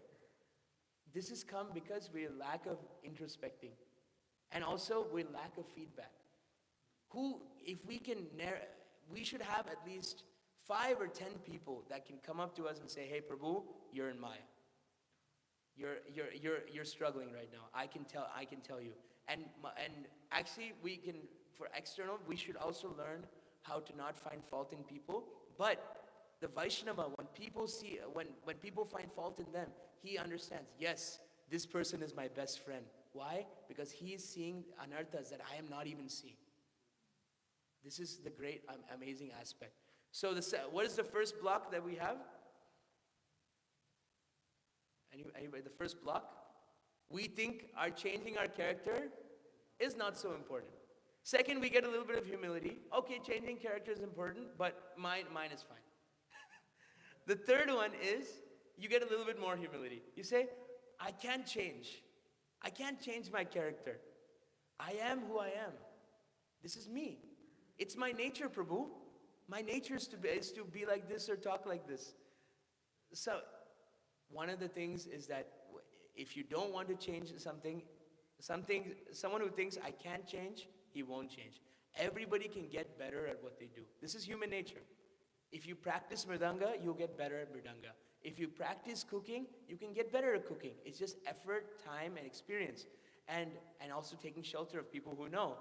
This has come because we lack of introspecting. And also we lack of feedback. if we can, we should have at least 5 or 10 people that can come up to us and say, hey, Prabhu, you're in Maya. You're struggling right now. I can tell you. And actually, we can, for external, we should also learn how to not find fault in people. But the Vaishnava, when people find fault in them, he understands, yes, this person is my best friend. Why? Because he is seeing anarthas that I am not even seeing. This is the great, amazing aspect. So what is the first block that we have? Anybody, the first block? We think changing our character is not so important. Second, we get a little bit of humility. Okay, changing character is important, but mine is fine. The third one is, you get a little bit more humility. You say, I can't change. I can't change my character. I am who I am. This is me. It's my nature, Prabhu. My nature is to be like this or talk like this. So, one of the things is that if you don't want to change someone who thinks I can't change, he won't change. Everybody can get better at what they do. This is human nature. If you practice mridanga, you'll get better at mridanga. If you practice cooking, you can get better at cooking. It's just effort, time, and experience. And also taking shelter of people who know.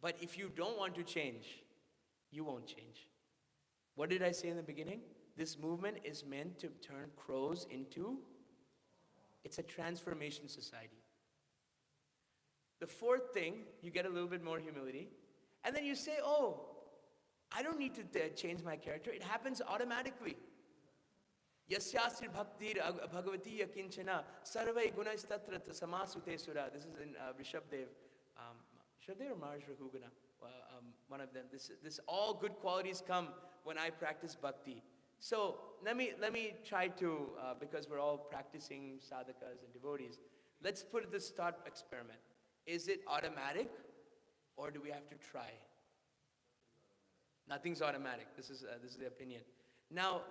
But if you don't want to change, you won't change. What did I say in the beginning? This movement is meant to turn crows into, it's a transformation society. The fourth thing, you get a little bit more humility. And then you say, oh, I don't need to change my character. It happens automatically. Yasyasri bhaktir bhagavati yakinchana sarvai gunaistatrat samasute sura. This is in Rishabdev. Rishabdev or Maharaj Raghugana? One of them. This all good qualities come when I practice bhakti. So let me try to, because we're all practicing sadhakas and devotees, let's put this thought experiment. Is it automatic or do we have to try? Nothing's automatic. This is the opinion. Now,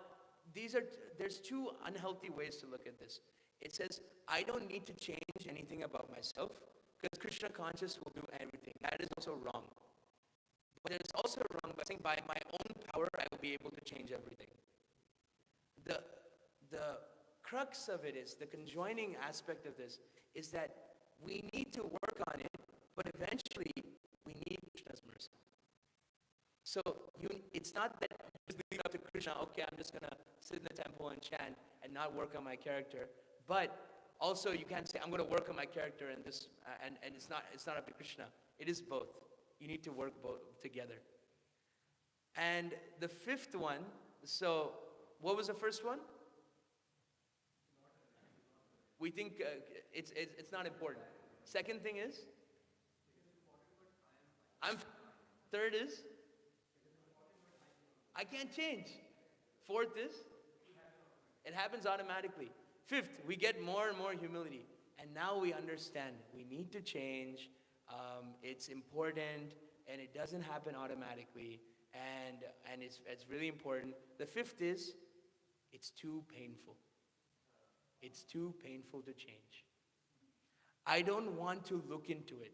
there's two unhealthy ways to look at this. It says, I don't need to change anything about myself because Krishna conscious will do everything. That is also wrong. But it is also wrong by saying by my own power I will be able to change everything. The crux of it is, the conjoining aspect of this is that we need to work on it, but eventually we need Krishna's mercy. So it's not that you just leave it up to Krishna, okay, I'm just going to sit in the temple and chant and not work on my character. But also you can't say, I'm going to work on my character and it's not up to Krishna. It is both. You need to work both together. And the fifth one, so what was the first one? We think it's not important. Second thing is? Third is? I can't change. Fourth is? It happens automatically. Fifth, we get more and more humility. And now we understand we need to change. It's important and it doesn't happen automatically. And it's really important. The fifth is, it's too painful. It's too painful to change. I don't want to look into it.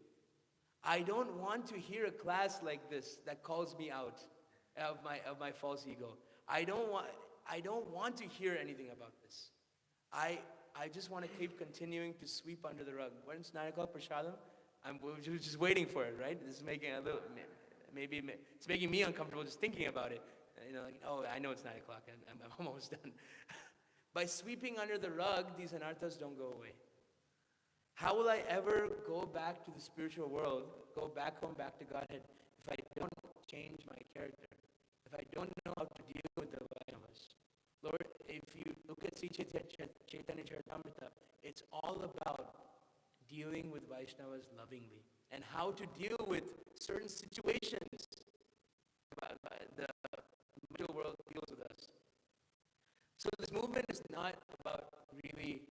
I don't want to hear a class like this that calls me out of my false ego. I don't want to hear anything about this. I just want to keep continuing to sweep under the rug. When it's 9 o'clock prashadam, we're just waiting for it, right? This is making maybe it's making me uncomfortable just thinking about it. Oh, I know it's 9 o'clock and I'm almost done. By sweeping under the rug, these anarthas don't go away. How will I ever go back to the spiritual world, go back home, back to Godhead, if I don't change my character? If I don't know how to deal with the Vaishnavas? Lord, if you look at Caitanya-caritāmṛta, it's all about dealing with Vaishnavas lovingly and how to deal with certain situations. The material world deals with us. So this movement is not about really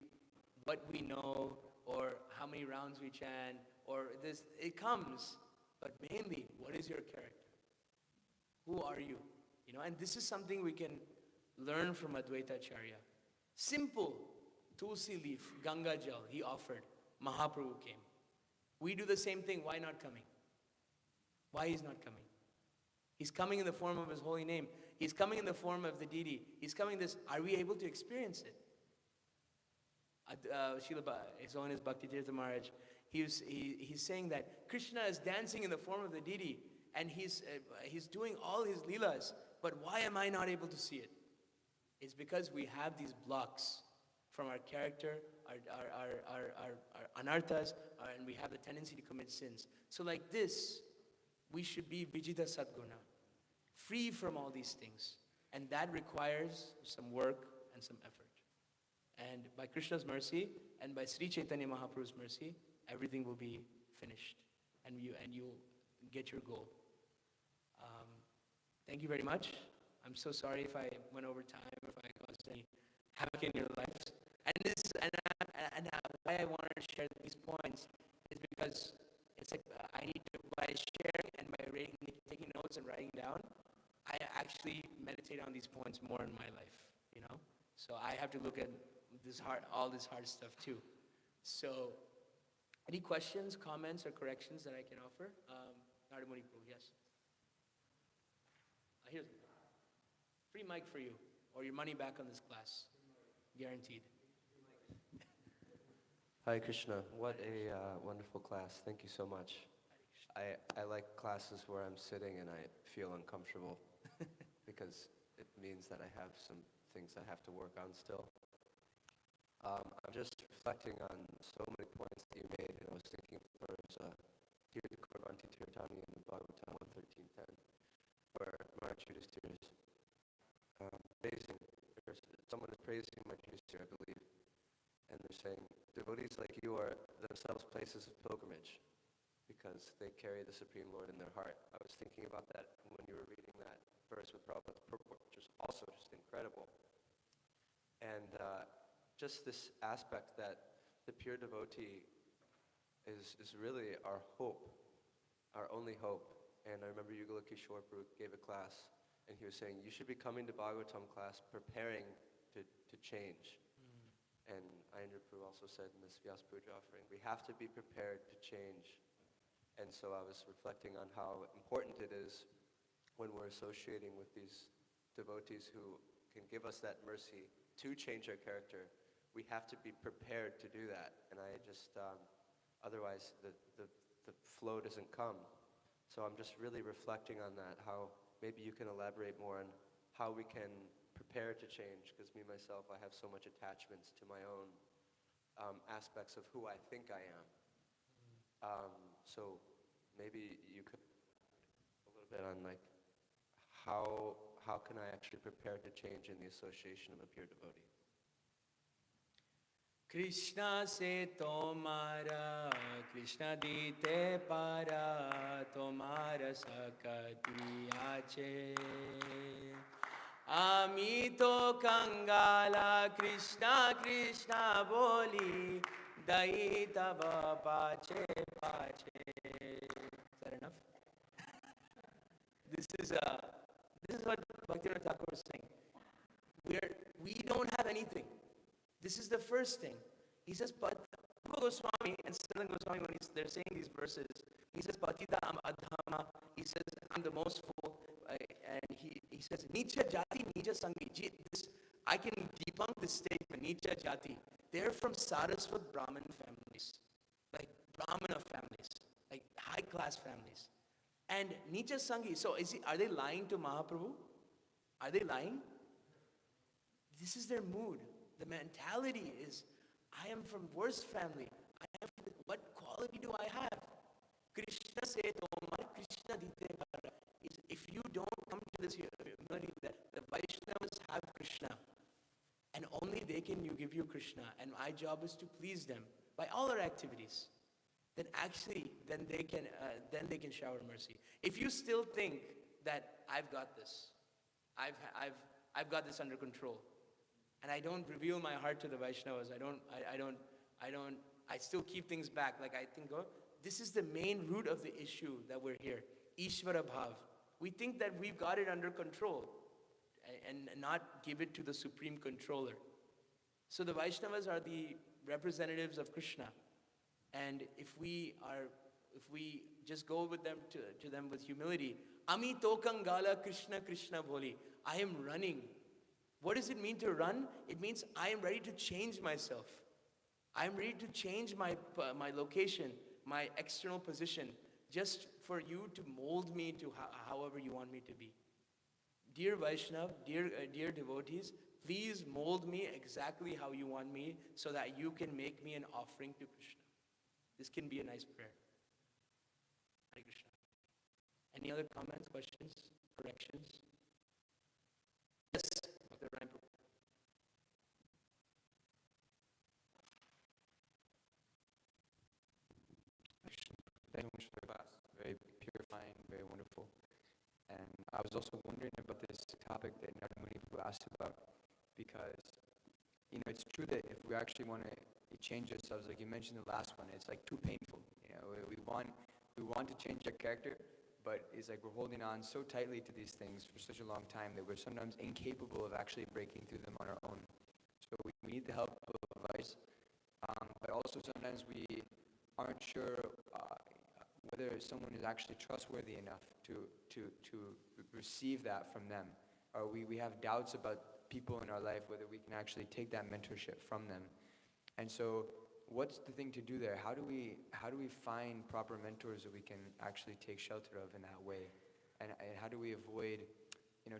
what we know or how many rounds we chant or this. It comes, but mainly, what is your character? Who are you? And this is something we can learn from Advaita Acharya. Simple tulsi leaf, Ganga jal, he offered. Mahaprabhu came. We do the same thing. Why not coming? Why he's not coming? He's coming in the form of his holy name. He's coming in the form of the deity. He's coming this. Are we able to experience it? His Holiness Bhakti-tirtha Maharaj, he's saying that Krishna is dancing in the form of the deity, and he's doing all his leelas. But why am I not able to see it? It's because we have these blocks from our character, our anarthas, and we have the tendency to commit sins. So like this, we should be Vijita Sadguna, free from all these things. And that requires some work and some effort. And by Krishna's mercy and by Sri Chaitanya Mahaprabhu's mercy, everything will be finished. And you'll get your goal. Thank you very much. I'm so sorry if I went over time, if I caused any havoc in your lives. And why I wanted to share these points is because it's like I need to, by sharing and by taking notes and writing down, I actually meditate on these points more in my life, you know? So I have to look at all this hard stuff too. So, any questions, comments, or corrections that I can offer? Nardamuni Prabhu, yes. Here's free mic for you, or your money back on this class, guaranteed. Hare Krishna, what a wonderful class. Thank you so much. I like classes where I'm sitting and I feel uncomfortable because it means that I have some things I have to work on still. I'm just reflecting on so many points that you made, and I was thinking first, Ādi-līlā in the Bhagavatam 113.10, where Maharaj Yudhishthira is praising, someone is praising Maharaj Yudhishthira, I believe, and they're saying, devotees like you are themselves places of pilgrimage because they carry the Supreme Lord in their heart. I was thinking about that when you were reading that verse with Prabhupada's purport, which is also just incredible. And just this aspect that the pure devotee is really our hope, our only hope. And I remember Yugala Kishore Prabhu gave a class, and he was saying, you should be coming to Bhagavatam class preparing to change. And Ayendra Prabhu also said in this Vyas Puja offering, we have to be prepared to change. And so I was reflecting on how important it is when we're associating with these devotees who can give us that mercy to change our character. We have to be prepared to do that. And I just, otherwise the flow doesn't come. So I'm just really reflecting on that, how maybe you can elaborate more on how we can prepare to change, because me, myself, I have so much attachments to my own aspects of who I think I am. So maybe you could a little bit on like how can I actually prepare to change in the association of a pure devotee? Krishna se tomara, Krishna dite para, tomara sakati ache. Ami to kangala, Krishna Krishna boli, dai tava pache pache. Is that enough? This is what Bhaktivinoda Thakur was saying. We don't have anything. This is the first thing. He says, but Rupa Goswami and Sanatana Goswami, when they're saying these verses, he says, Patita am adhama. He says, I'm the most full. And he says, Nicha Jati, Nicha Sangi. I can debunk this statement, Nicha Jati. They're from Saraswat Brahmin families, like Brahmana families, like high-class families. And Nicha Sangi, so are they lying to Mahaprabhu? Are they lying? This is their mood. The mentality is, I am from worse family. What quality do I have? Krishna said, Krishna dite para. If you don't come to this humility that the Vaishnavas have Krishna, and only they can give you Krishna, and my job is to please them by all our activities, then they can shower mercy. If you still think that I've got this, I've got this under control, and I don't reveal my heart to the Vaishnavas, I still keep things back, like I think, this is the main root of the issue that we're here, Ishvara Bhav. We think that we've got it under control, and not give it to the Supreme Controller. So the Vaishnavas are the representatives of Krishna. And if we are if we just go with them to them with humility, Ami tokangala Krishna Krishna boli. I am running. What does it mean to run? It means I am ready to change myself. I am ready to change my location, my external position, just for you to mold me to however you want me to be. Dear Vaishnav, dear devotees, please mold me exactly how you want me so that you can make me an offering to Krishna. This can be a nice prayer. Hare Krishna. Any other comments, questions, corrections? Yes, Dr. Ryan. Thank you so much for the class. Very purifying, very wonderful. And I was also wondering about this topic that not many people asked about, because it's true that if we actually want to change ourselves, like you mentioned the last one, it's like too painful. We want to change our character, but it's like we're holding on so tightly to these things for such a long time that we're sometimes incapable of actually breaking through them on our own. So we need the help of advice, but also sometimes we aren't sure whether someone is actually trustworthy enough to receive that from them, or we have doubts about people in our life, whether we can actually take that mentorship from them. And so what's the thing to do there? How do we find proper mentors that we can actually take shelter of in that way? And how do we avoid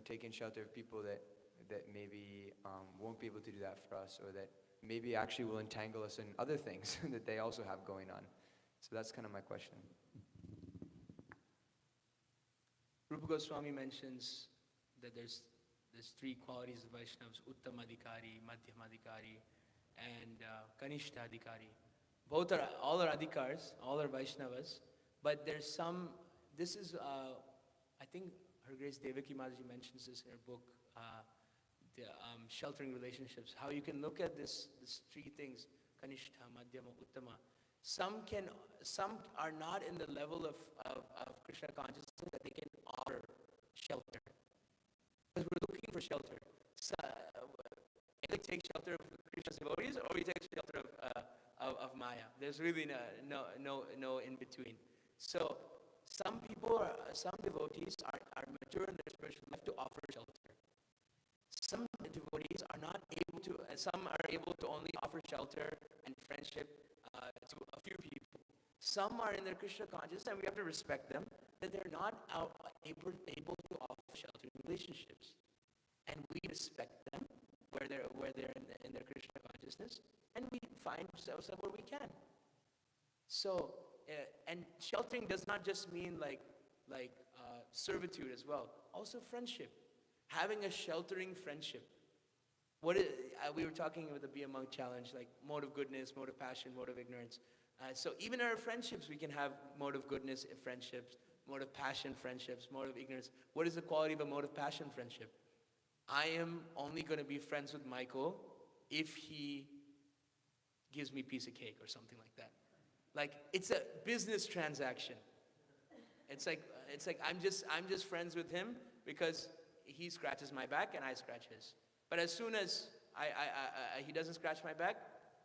taking shelter of people that maybe won't be able to do that for us, or that maybe actually will entangle us in other things that they also have going on? So that's kind of my question. Rupa Goswami mentions that there's three qualities of Vaishnavas: Uttamadhikari, Madhyamadhikari, and Kanishtadhikari. All are adhikars, all are Vaishnavas, but there's some. This is, I think, Her Grace Devaki Mataji mentions this in her book, the sheltering relationships. How you can look at this three things: Kanishta, Madhyama, Uttama. Some are not in the level of Krishna consciousness that they can offer shelter. Because we're looking for shelter. So, either take shelter of Krishna's devotees, or we take shelter of Maya. There's really no in between. So some devotees are mature in their spiritual life to offer shelter. Some devotees are not able to. Some are able to only offer shelter and friendship to a few people. Some are in their Krishna consciousness, and we have to respect them, that they're not able to offer sheltering relationships, and we respect them where they're in their Krishna consciousness, and we find ourselves where we can. So, and sheltering does not just mean like servitude as well. Also friendship, having a sheltering friendship. We were talking with the Be a Monk challenge, like mode of goodness, mode of passion, mode of ignorance. So even in our friendships, we can have mode of goodness friendships, mode of passion friendships, mode of ignorance. What is the quality of a mode of passion friendship? I am only going to be friends with Michael if he gives me a piece of cake or something like that. Like, it's a business transaction. It's like I'm just friends with him because he scratches my back and I scratch his. But as soon as he doesn't scratch my back,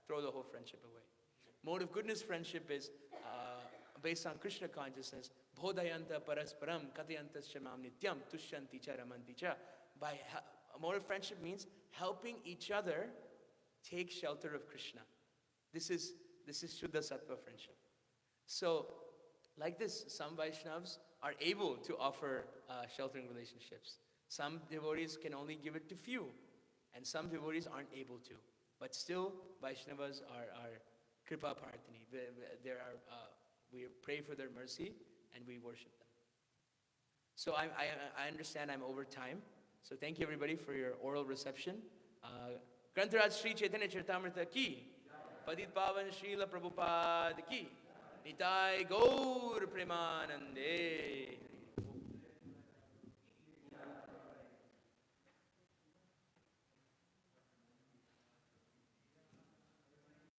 throw the whole friendship away. Mode of goodness friendship is based on Krishna consciousness. Bodhayanta parasparam katayanta shamam nityam tushyanti cha ramanti cha. A mode of friendship means helping each other take shelter of Krishna. This is Shuddha Sattva friendship. So, like this, some Vaishnavas are able to offer sheltering relationships. Some devotees can only give it to few, and some devotees aren't able to. But still, Vaishnavas are Kripa Partini. We pray for their mercy and we worship them. So I understand I'm over time. So thank you everybody for your oral reception. Grantaraj Sri Caitanya-caritāmṛta ki, Padit Pavan Srila Prabhupada ki, Nitai Gaur Premanande.